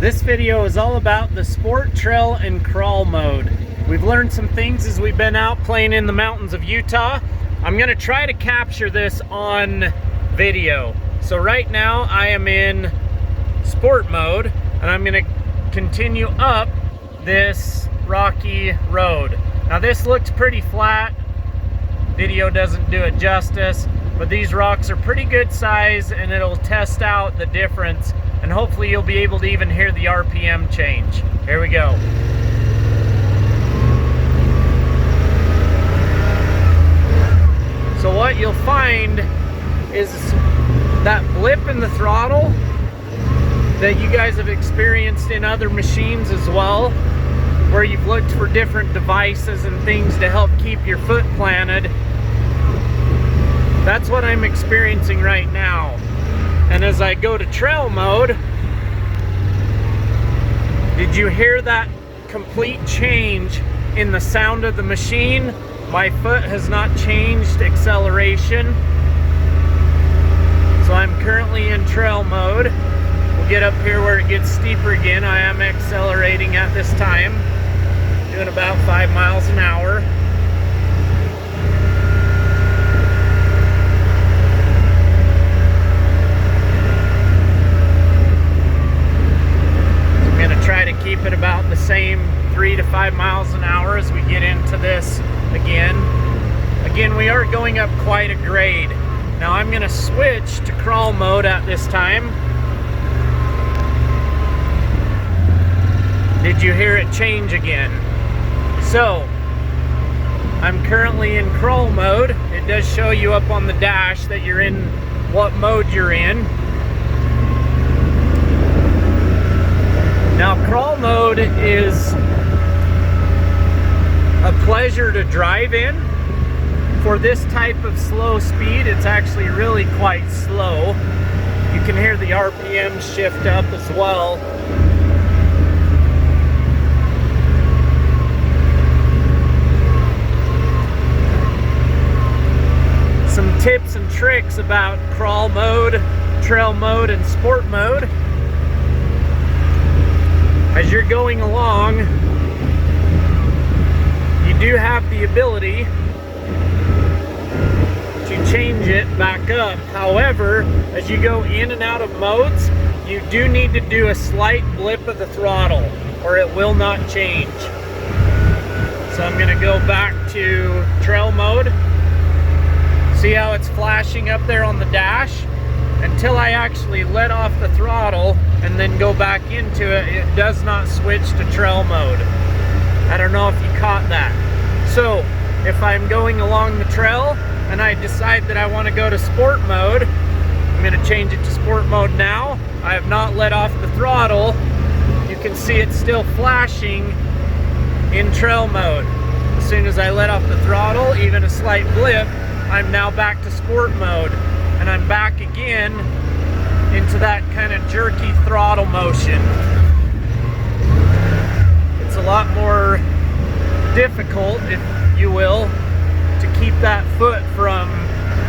This video is all about the sport, trail, and crawl mode. We've learned some things as we've been out playing in the mountains of Utah. I'm going to try to capture this on video. So right now I am in sport mode and I'm going to continue up this rocky road. Now this looks pretty flat. Video doesn't do it justice, but these rocks are pretty good size and it'll test out the difference, and hopefully you'll be able to even hear the RPM change. Here we go. So what you'll find is that blip in the throttle that you guys have experienced in other machines as well, where you've looked for different devices and things to help keep your foot planted. That's what I'm experiencing right now. And as I go to trail mode, did you hear that complete change in the sound of the machine? My foot has not changed acceleration. So I'm currently in trail mode. We'll get up here where it gets steeper again. I am accelerating at this time, doing about 5 miles an hour. So I'm going to try to keep it about the same 3 to 5 miles an hour as we get into this again. Again, we are going up quite a grade. Now I'm going to switch to crawl mode at this time. Did you hear it change again? So, I'm currently in crawl mode. It does show you up on the dash that you're in what mode you're in. Now, crawl mode is a pleasure to drive in. For this type of slow speed, it's actually really quite slow. You can hear the RPM shift up as well. Some tips and tricks about crawl mode, trail mode, and sport mode. As you're going along, you do have the ability to change it back up. However, as you go in and out of modes, you do need to do a slight blip of the throttle or it will not change. So I'm going to go back to trail mode. See how it's flashing up there on the dash? Until I actually let off the throttle and then go back into it, it does not switch to trail mode. I don't know if you caught that. So if I'm going along the trail and I decide that I want to go to sport mode, I'm going to change it to sport mode now. I have not let off the throttle. You can see it's still flashing in trail mode. As soon as I let off the throttle, even a slight blip, I'm now back to sport mode, and I'm back again into that kind of jerky throttle motion. It's a lot more difficult, if you will, to keep that foot from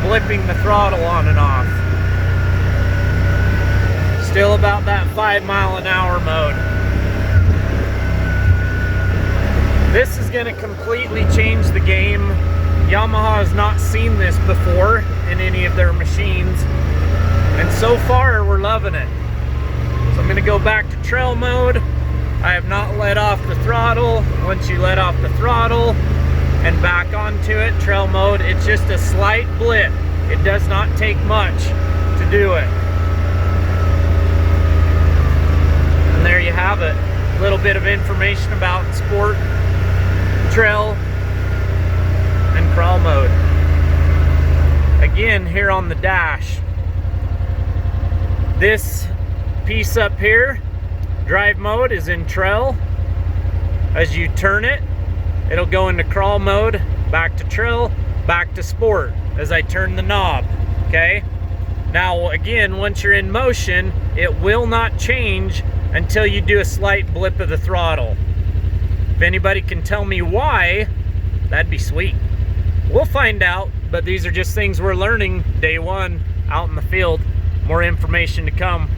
blipping the throttle on and off. Still about that 5 mile an hour mode. This is going to completely change the game. Yamaha has not seen this before in any of their machines, and so far we're loving it. So I'm going to go back to trail mode. I have not let off the throttle. Once you let off the throttle and back onto it, trail mode, it's just a slight blip. It does not take much to do it. And there you have it. A little bit of information about sport, trail, and crawl mode. Again, here on the dash, this piece up here, drive mode, is in trail. As you turn it, it'll go into crawl mode, back to trail, back to sport as I turn the knob. Okay, now again, once you're in motion, it will not change until you do a slight blip of the throttle. If anybody can tell me why, that'd be sweet. We'll find out, but these are just things we're learning day one out in the field. More information to come.